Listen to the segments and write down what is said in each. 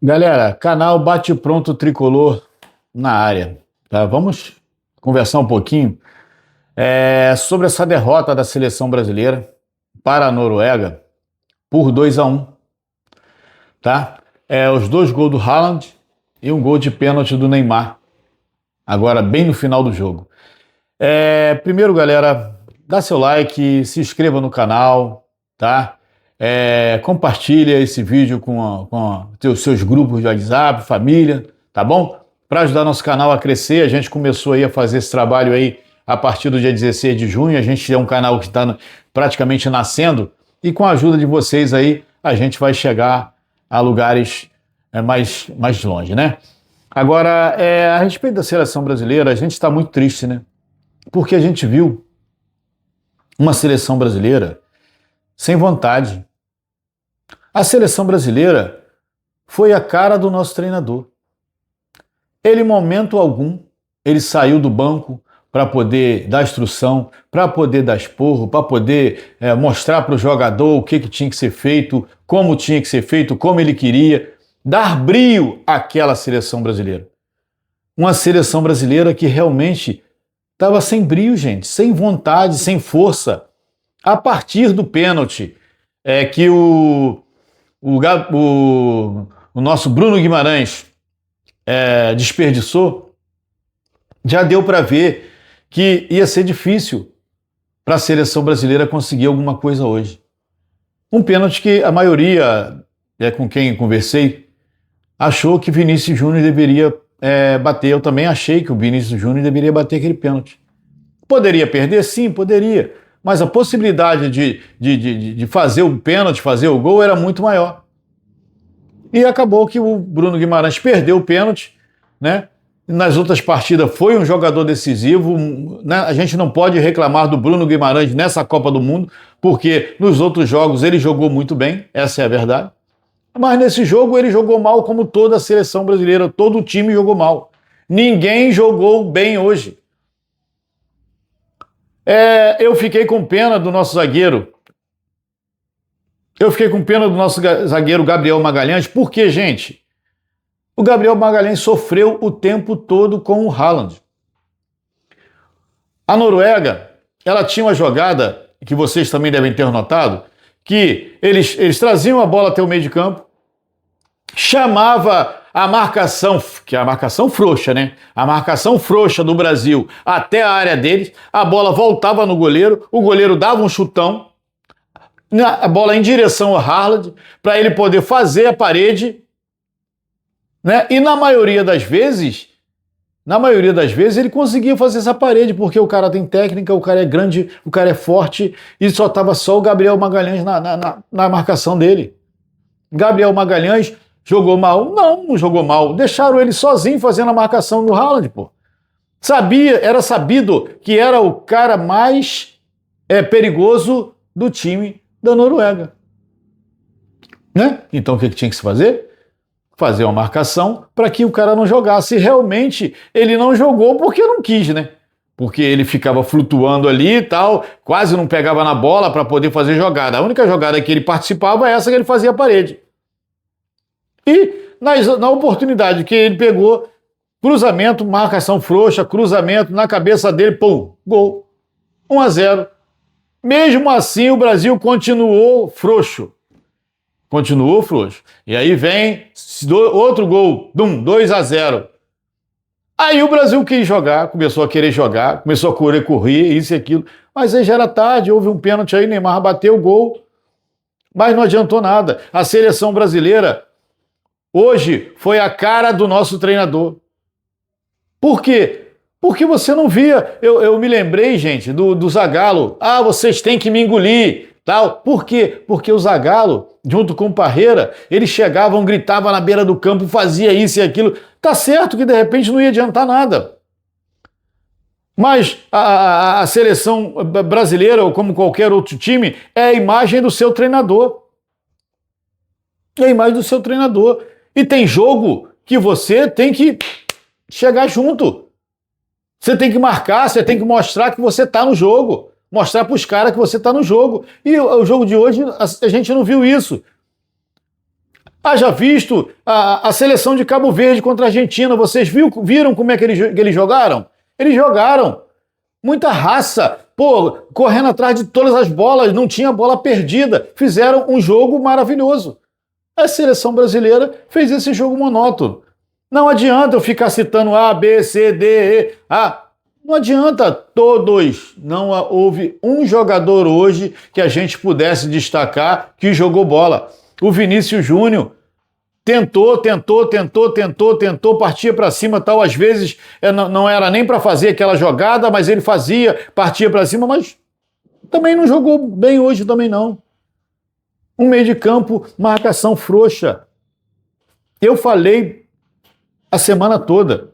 Galera, canal Bate Pronto Tricolor na área, tá? Vamos conversar um pouquinho sobre essa derrota da seleção brasileira para a Noruega por 2-1, tá? Os dois gols do Haaland e um gol de pênalti do Neymar, agora bem no final do jogo. Primeiro, galera, dá seu like, se inscreva no canal, tá? Compartilha esse vídeo com os seus grupos de WhatsApp, família, tá bom? Para ajudar nosso canal a crescer, a gente começou aí a fazer esse trabalho aí a partir do dia 16 de junho, a gente é um canal que está praticamente nascendo e com a ajuda de vocês aí a gente vai chegar a lugares mais longe, né? Agora, a respeito da seleção brasileira, a gente está muito triste, né? Porque a gente viu uma seleção brasileira sem vontade. A seleção brasileira foi a cara do nosso treinador. Ele, em momento algum, ele saiu do banco para poder dar instrução, para poder dar esporro, para poder mostrar para o jogador o que tinha que ser feito, como tinha que ser feito, como ele queria, dar brio àquela seleção brasileira. Uma seleção brasileira que realmente estava sem brio, gente, sem vontade, sem força. A partir do pênalti que o nosso Bruno Guimarães desperdiçou, já deu para ver que ia ser difícil para a seleção brasileira conseguir alguma coisa hoje. Um pênalti que a maioria, com quem conversei, achou que Vinícius Júnior deveria bater. Eu também achei que o Vinícius Júnior deveria bater aquele pênalti. Poderia perder? Sim, poderia. Mas a possibilidade de fazer o pênalti, fazer o gol, era muito maior. E acabou que o Bruno Guimarães perdeu o pênalti, né? Nas outras partidas foi um jogador decisivo, né? A gente não pode reclamar do Bruno Guimarães nessa Copa do Mundo, porque nos outros jogos ele jogou muito bem, essa é a verdade. Mas nesse jogo ele jogou mal como toda a seleção brasileira, todo o time jogou mal. Ninguém jogou bem hoje. Eu fiquei com pena do nosso zagueiro. Eu fiquei com pena do nosso zagueiro Gabriel Magalhães, porque, gente, o Gabriel Magalhães sofreu o tempo todo com o Haaland. A Noruega, ela tinha uma jogada, que vocês também devem ter notado, que eles traziam a bola até o meio de campo, chamava a marcação, que é a marcação frouxa, né? A marcação frouxa do Brasil até a área deles, a bola voltava no goleiro, o goleiro dava um chutão, a bola em direção ao Haaland, para ele poder fazer a parede, né? E na maioria das vezes ele conseguia fazer essa parede, porque o cara tem técnica, o cara é grande, o cara é forte, e só estava só o Gabriel Magalhães na marcação dele. Gabriel Magalhães jogou mal? Não jogou mal. Deixaram ele sozinho fazendo a marcação no Haaland, pô. Era sabido que era o cara mais perigoso do time da Noruega. Né? Então o que tinha que se fazer? Fazer uma marcação para que o cara não jogasse. E realmente ele não jogou porque não quis, né? Porque ele ficava flutuando ali e tal, quase não pegava na bola para poder fazer jogada. A única jogada que ele participava é essa que ele fazia a parede. E na oportunidade que ele pegou, cruzamento, marcação frouxa, cruzamento na cabeça dele, pum, gol. 1-0. Mesmo assim, o Brasil continuou frouxo. Continuou frouxo. E aí vem outro gol, 2-0. Aí o Brasil quis jogar, começou a querer jogar, começou a correr, isso e aquilo. Mas aí já era tarde, houve um pênalti aí, Neymar bateu o gol. Mas não adiantou nada. A seleção brasileira hoje foi a cara do nosso treinador. Por quê? Porque você não via. Eu me lembrei, gente, do Zagallo. Vocês têm que me engolir. Tal. Por quê? Porque o Zagallo, junto com o Parreira, eles chegavam, gritavam na beira do campo, fazia isso e aquilo. Tá certo que de repente não ia adiantar nada. Mas a seleção brasileira, ou como qualquer outro time, é a imagem do seu treinador. É a imagem do seu treinador. E tem jogo que você tem que chegar junto. Você tem que marcar, você tem que mostrar que você está no jogo. Mostrar para os caras que você está no jogo. E o jogo de hoje, a gente não viu isso. Haja visto a seleção de Cabo Verde contra a Argentina. Vocês viram como é que eles jogaram? Eles jogaram. Muita raça. Pô, correndo atrás de todas as bolas. Não tinha bola perdida. Fizeram um jogo maravilhoso. A seleção brasileira fez esse jogo monótono. Não adianta eu ficar citando A, B, C, D, E, A. Não adianta todos. Não houve um jogador hoje que a gente pudesse destacar que jogou bola. O Vinícius Júnior tentou, partia para cima, tal. Às vezes não era nem para fazer aquela jogada, mas ele fazia, partia para cima, mas também não jogou bem hoje, também não. Um meio de campo, marcação frouxa. Eu falei a semana toda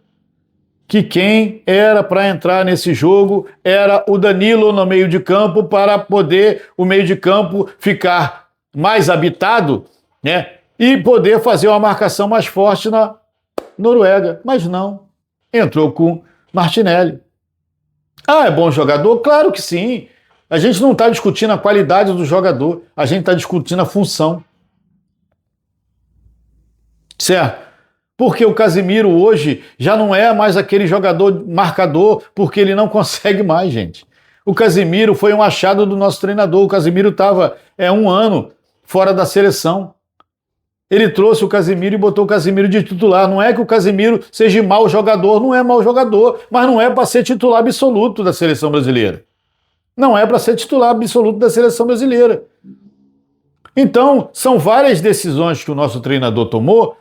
que quem era para entrar nesse jogo era o Danilo no meio de campo para poder o meio de campo ficar mais habitado, né? E poder fazer uma marcação mais forte na Noruega. Mas não. Entrou com Martinelli. Ah, é bom jogador? Claro que sim. A gente não está discutindo a qualidade do jogador. A gente está discutindo a função. Certo? Porque o Casemiro hoje já não é mais aquele jogador marcador, porque ele não consegue mais, gente. O Casemiro foi um achado do nosso treinador. O Casemiro estava 1 ano fora da seleção. Ele trouxe o Casemiro e botou o Casemiro de titular. Não é que o Casemiro seja mau jogador, não é mau jogador, mas não é para ser titular absoluto da seleção brasileira. Não é para ser titular absoluto da seleção brasileira. Então, são várias decisões que o nosso treinador tomou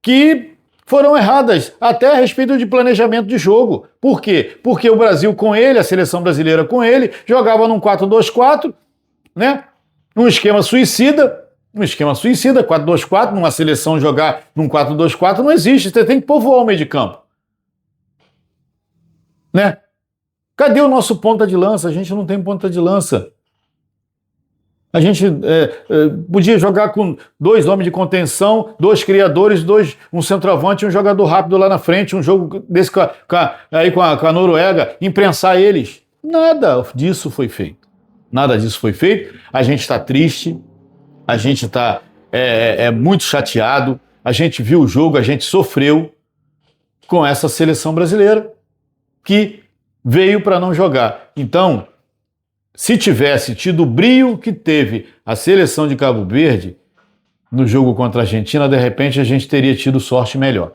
que foram erradas, até a respeito de planejamento de jogo. Por quê? Porque o Brasil com ele, a seleção brasileira com ele, jogava num 4-2-4, né? Num esquema suicida. 4-2-4, numa seleção jogar num 4-2-4 não existe, você tem que povoar o meio de campo. Né? Cadê o nosso ponta de lança? A gente não tem ponta de lança. A gente podia jogar com 2 homens de contenção, 2 criadores, um centroavante e um jogador rápido lá na frente, um jogo desse com a Noruega, imprensar eles. Nada disso foi feito. Nada disso foi feito. A gente está triste, a gente está muito chateado, a gente viu o jogo, a gente sofreu com essa seleção brasileira que veio para não jogar. Então, se tivesse tido o brio que teve a seleção de Cabo Verde no jogo contra a Argentina, de repente a gente teria tido sorte melhor.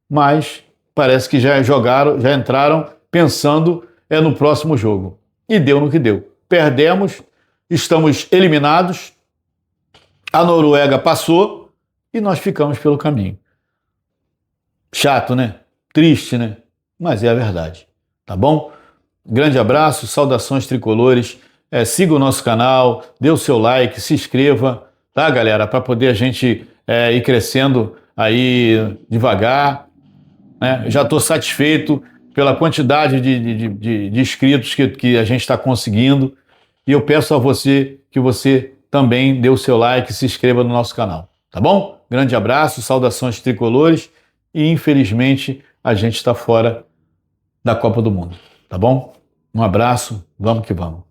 Mas parece que já entraram pensando no próximo jogo. E deu no que deu. Perdemos, estamos eliminados, a Noruega passou e nós ficamos pelo caminho. Chato, né? Triste, né? Mas é a verdade. Tá bom? Grande abraço, saudações tricolores, siga o nosso canal, dê o seu like, se inscreva, tá, galera? Para poder a gente ir crescendo aí devagar, né? Já estou satisfeito pela quantidade de inscritos que a gente está conseguindo e eu peço a você que você também dê o seu like e se inscreva no nosso canal, tá bom? Grande abraço, saudações tricolores e infelizmente a gente está fora da Copa do Mundo. Tá bom? Um abraço, vamos que vamos.